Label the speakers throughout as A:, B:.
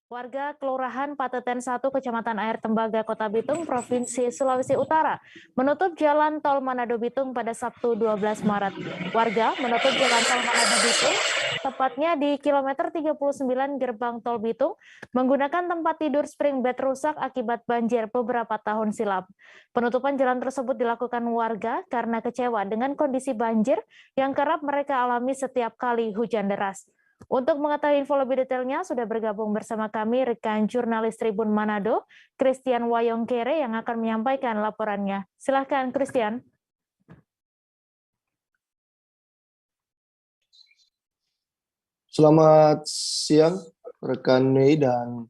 A: Warga Kelurahan Pateten 1, Kecamatan Air Tembaga, Kota Bitung, Provinsi Sulawesi Utara, menutup jalan tol Manado Bitung pada Sabtu 12 Maret. Warga menutup jalan tol Manado Bitung, tepatnya di kilometer 39 gerbang tol Bitung, menggunakan tempat tidur spring bed rusak akibat banjir beberapa tahun silam. Penutupan jalan tersebut dilakukan warga karena kecewa dengan kondisi banjir yang kerap mereka alami setiap kali hujan deras. Untuk mengetahui info lebih detailnya, sudah bergabung bersama kami rekan jurnalis Tribun Manado, Christian Wayongkere, yang akan menyampaikan laporannya. Silahkan, Christian.
B: Selamat siang, rekan Mei dan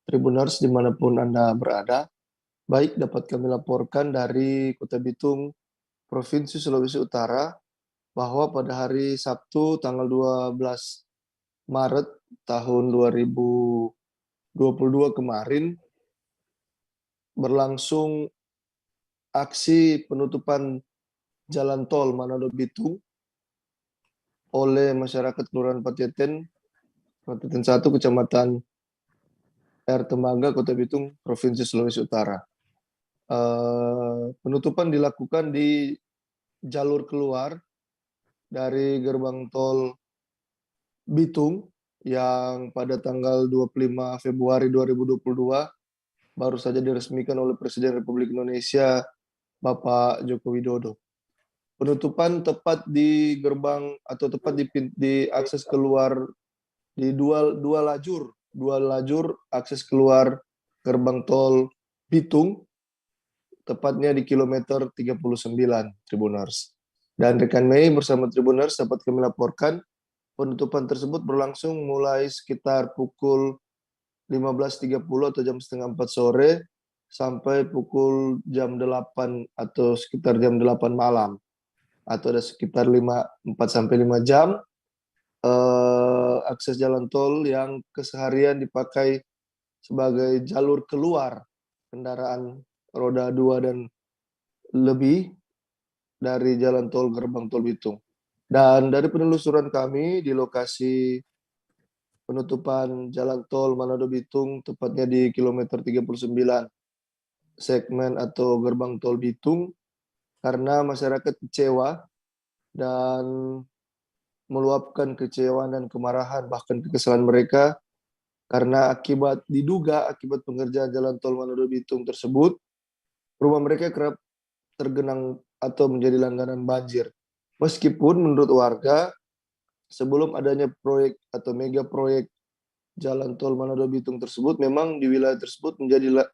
B: Tribuners dimanapun Anda berada. Baik, dapat kami laporkan dari Kota Bitung, Provinsi Sulawesi Utara, bahwa pada hari Sabtu tanggal 12 Maret tahun 2022 kemarin berlangsung aksi penutupan jalan tol Manado Bitung oleh masyarakat Kelurahan Pateten 1, Kecamatan Air Tembaga, Kota Bitung, Provinsi Sulawesi Utara. Penutupan dilakukan di jalur keluar dari gerbang tol Bitung yang pada tanggal 25 Februari 2022 baru saja diresmikan oleh Presiden Republik Indonesia Bapak Joko Widodo. Penutupan tepat di gerbang atau tepat di akses keluar di dua lajur akses keluar gerbang tol Bitung, tepatnya di kilometer 39, Tribuners. Dan rekan Mei bersama Tribuners dapat kami laporkan penutupan tersebut berlangsung mulai sekitar pukul 15.30 atau jam setengah 4 sore sampai pukul jam 8 atau sekitar jam 8 malam. Atau ada sekitar 4-5 jam akses jalan tol yang keseharian dipakai sebagai jalur keluar kendaraan roda 2 dan lebih dari jalan tol gerbang tol Bitung. Dan dari penelusuran kami di lokasi penutupan jalan tol Manado Bitung, tepatnya di kilometer 39 segmen atau gerbang tol Bitung, karena masyarakat kecewa dan meluapkan kecewaan dan kemarahan bahkan kekesalan mereka karena diduga akibat pengerjaan jalan tol Manado Bitung tersebut, rumah mereka kerap tergenang atau menjadi langganan banjir. Meskipun menurut warga, sebelum adanya proyek atau mega proyek jalan tol Manado Bitung tersebut, memang di wilayah tersebut menjadi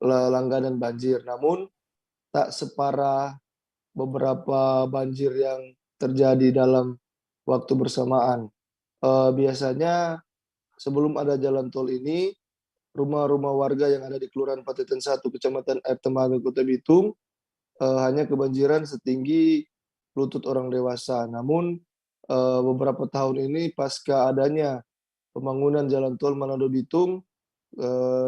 B: langganan banjir. Namun, tak separah beberapa banjir yang terjadi dalam waktu bersamaan. Biasanya sebelum ada jalan tol ini, rumah-rumah warga yang ada di Kelurahan Pateten 1, Kecamatan Air Tembaga, Kota Bitung, hanya kebanjiran setinggi lutut orang dewasa. Namun beberapa tahun ini pasca adanya pembangunan jalan tol Manado Bitung,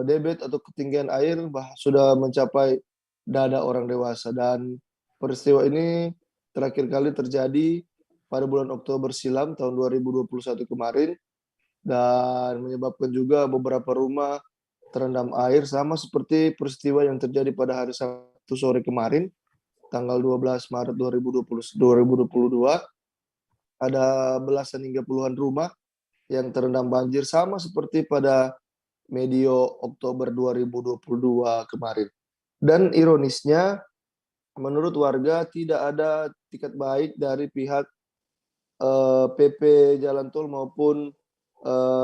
B: debit atau ketinggian air sudah mencapai dada orang dewasa, dan peristiwa ini terakhir kali terjadi pada bulan Oktober silam tahun 2021 kemarin dan menyebabkan juga beberapa rumah terendam air, sama seperti peristiwa yang terjadi pada hari Sabtu sore kemarin tanggal 12 Maret 2022. Ada belasan hingga puluhan rumah yang terendam banjir sama seperti pada medio Oktober 2022 kemarin. Dan ironisnya, menurut warga tidak ada tiket baik dari pihak PP Jalan Tol maupun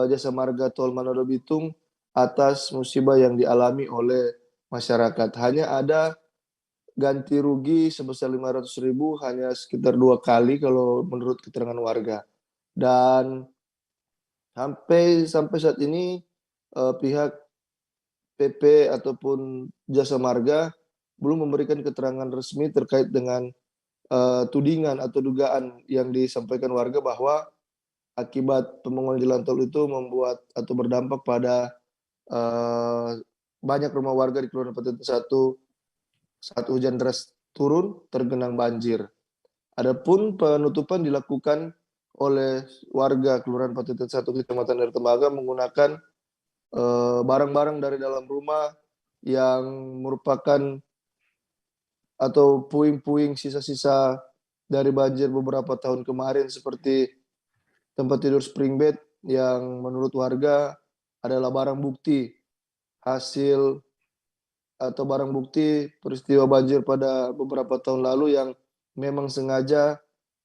B: Jasa Marga Tol Manado Bitung atas musibah yang dialami oleh masyarakat. Hanya ada ganti rugi sebesar 500.000 hanya sekitar 2 kali kalau menurut keterangan warga. Dan sampai saat ini pihak PP ataupun Jasa Marga belum memberikan keterangan resmi terkait dengan tudingan atau dugaan yang disampaikan warga bahwa akibat pembangunan jalan tol itu membuat atau berdampak pada banyak rumah warga di Kelurahan Pateten 1 saat hujan deras turun tergenang banjir. Adapun penutupan dilakukan oleh warga Kelurahan Pateten 1 Kecamatan Air Tembaga menggunakan barang-barang dari dalam rumah yang merupakan atau puing-puing sisa-sisa dari banjir beberapa tahun kemarin, seperti tempat tidur spring bed yang menurut warga adalah barang bukti hasil atau barang bukti peristiwa banjir pada beberapa tahun lalu yang memang sengaja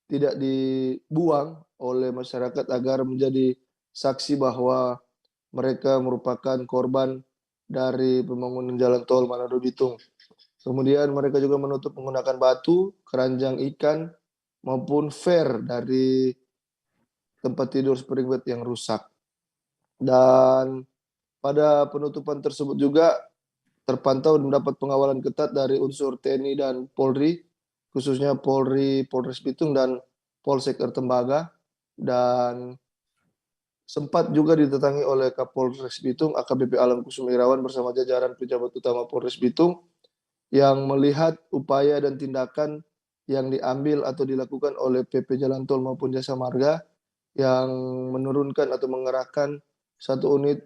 B: tidak dibuang oleh masyarakat agar menjadi saksi bahwa mereka merupakan korban dari pembangunan jalan tol Manado Bitung. Kemudian mereka juga menutup menggunakan batu, keranjang ikan, maupun fer dari tempat tidur spring bed yang rusak. Dan pada penutupan tersebut juga terpantau mendapat pengawalan ketat dari unsur TNI dan Polri, khususnya Polres Bitung dan Polsek Air Tembaga, dan sempat juga didatangi oleh Kapolres Bitung AKBP Alam Kusuma Irawan bersama jajaran pejabat utama Polres Bitung yang melihat upaya dan tindakan yang diambil atau dilakukan oleh PP Jalan Tol maupun Jasa Marga yang menurunkan atau mengerahkan satu unit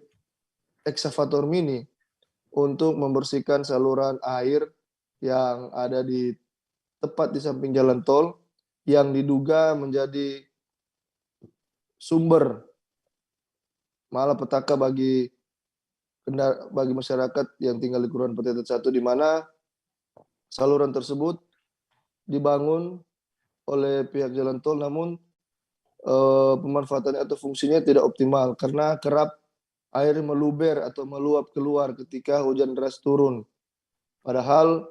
B: eksavator mini untuk membersihkan saluran air yang ada tepat di samping jalan tol yang diduga menjadi sumber malapetaka bagi masyarakat yang tinggal di Kelurahan Pateten 1, di mana saluran tersebut dibangun oleh pihak jalan tol, namun pemanfaatannya atau fungsinya tidak optimal karena kerap air meluber atau meluap keluar ketika hujan deras turun. Padahal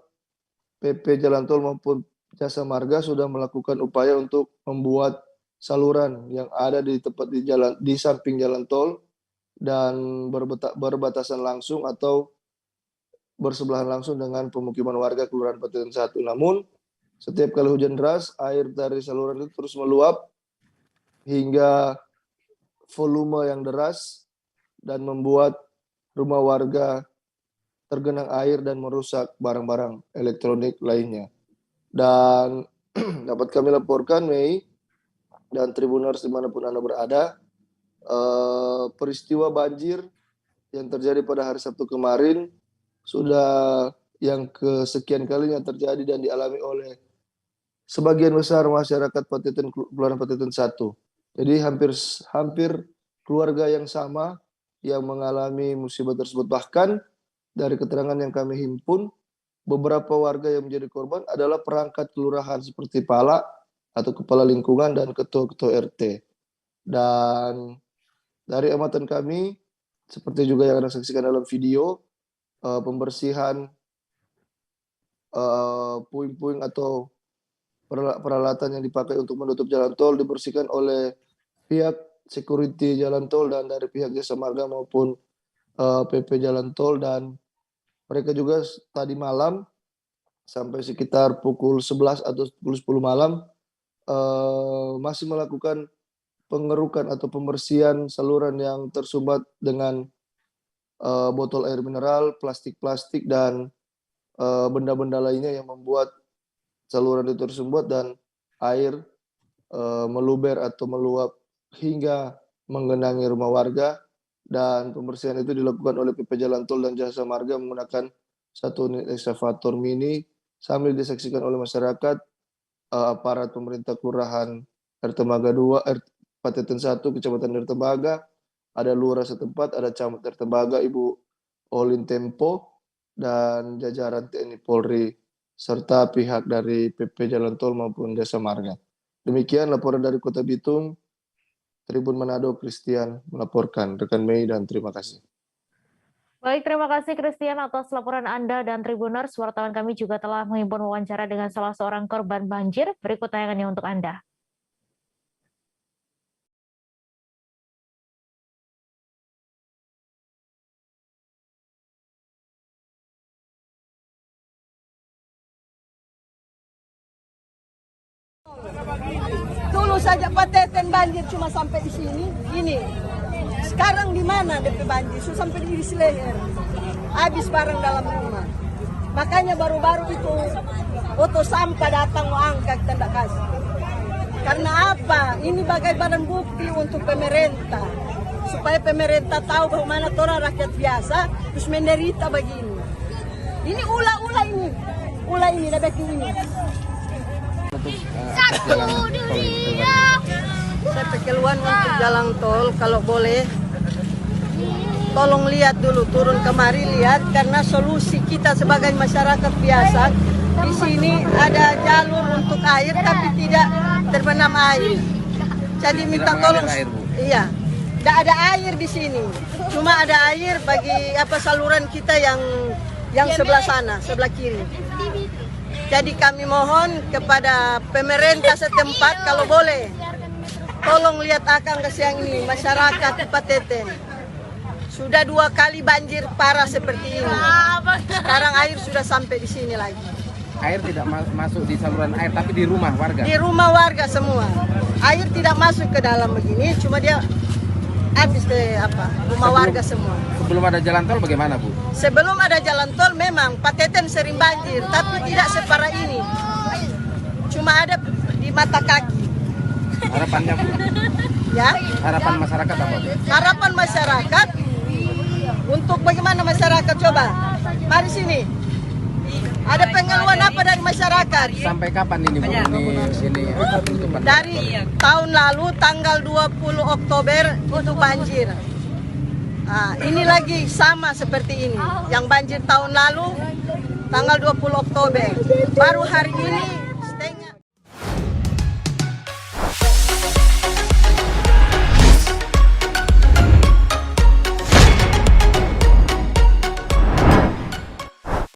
B: PP Jalan Tol maupun Jasa Marga sudah melakukan upaya untuk membuat saluran yang ada di tepat di samping jalan tol dan berbatasan langsung atau bersebelahan langsung dengan pemukiman warga Kelurahan Pateten 1. Namun setiap kali hujan deras, air dari saluran itu terus meluap hingga volume yang deras dan membuat rumah warga tergenang air dan merusak barang-barang elektronik lainnya. Dan dapat kami laporkan, Mei dan Tribuners dimanapun Anda berada, peristiwa banjir yang terjadi pada hari Sabtu kemarin sudah yang kesekian kalinya terjadi dan dialami oleh sebagian besar masyarakat Kelurahan Pateten 1. Jadi hampir keluarga yang sama yang mengalami musibah tersebut. Bahkan dari keterangan yang kami himpun, beberapa warga yang menjadi korban adalah perangkat kelurahan seperti Pala atau kepala lingkungan dan ketua-ketua RT. Dan dari amatan kami, seperti juga yang Anda saksikan dalam video, pembersihan puing-puing atau peralatan yang dipakai untuk menutup jalan tol dibersihkan oleh pihak security jalan tol dan dari pihak Jasa Marga maupun PP Jalan Tol, dan mereka juga tadi malam sampai sekitar pukul 11 atau pukul 10 malam masih melakukan pengerukan atau pembersihan saluran yang tersumbat dengan botol air mineral, plastik-plastik dan benda-benda lainnya yang membuat saluran itu tersumbat dan air meluber atau meluap hingga menggenangi rumah warga. Dan pembersihan itu dilakukan oleh PP Jalan Tol dan Jasa Marga menggunakan satu unit eksavator mini sambil disaksikan oleh masyarakat, aparat pemerintah Kelurahan Air Tembaga 2, Pateten 1, Kecamatan Air Tembaga, ada lurah setempat, ada camat Air Tembaga, Ibu Olin Tempo, dan jajaran TNI Polri, serta pihak dari PP Jalan Tol maupun Jasa Marga. Demikian laporan dari Kota Bitung. Tribun Manado, Christian melaporkan. Rekan Mei dan terima kasih.
A: Baik, terima kasih Christian atas laporan Anda, dan Tribuners, wartawan kami juga telah menghimpun wawancara dengan salah seorang korban banjir. Berikut tayangannya untuk Anda.
C: Dulu saja Pateten banjir cuma sampai di sini, ini. Sekarang di mana DP banjir? Sudah sampai di leher. Habis barang dalam rumah. Makanya baru-baru itu foto sampah datang mau angkat tanda kasih. Karena apa? Ini bagai barang bukti untuk pemerintah. Supaya pemerintah tahu bagaimana orang rakyat biasa terus menderita begini. Ini ulah ini. Ulah ini, dah backing ini. Saya keluhan untuk jalan tol kalau boleh. Tolong lihat dulu, turun kemari lihat karena solusi kita sebagai masyarakat biasa di sini ada jalur untuk air tapi tidak terbenam air. Jadi minta tolong. Iya, tidak ada air di sini. Cuma ada air bagi saluran kita yang sebelah sana, sebelah kiri. Jadi kami mohon kepada pemerintah setempat kalau boleh tolong lihat akang ke siang ini masyarakat di Pateten. Sudah 2 kali banjir parah seperti ini. Sekarang air sudah sampai di sini lagi.
D: Air tidak masuk di saluran air, tapi di rumah warga?
C: Di rumah warga semua. Air tidak masuk ke dalam begini, cuma dia habis ke rumah warga semua.
D: Sebelum ada jalan tol bagaimana, Bu?
C: Sebelum ada jalan tol memang Pateten sering banjir, tapi tidak separah ini. Cuma ada di mata kaki.
D: Harapannya, Bu?
C: Ya.
D: Harapan masyarakat apa, Bu?
C: Harapan masyarakat untuk bagaimana masyarakat coba? Mari sini. Ada pengeluhan apa dari masyarakat?
D: Sampai kapan ini, Bu? Ini penutupan?
C: Dari tahun lalu tanggal 20 Oktober itu banjir. Nah, ini lagi sama seperti ini. Yang banjir tahun lalu tanggal 20 Oktober. Baru hari ini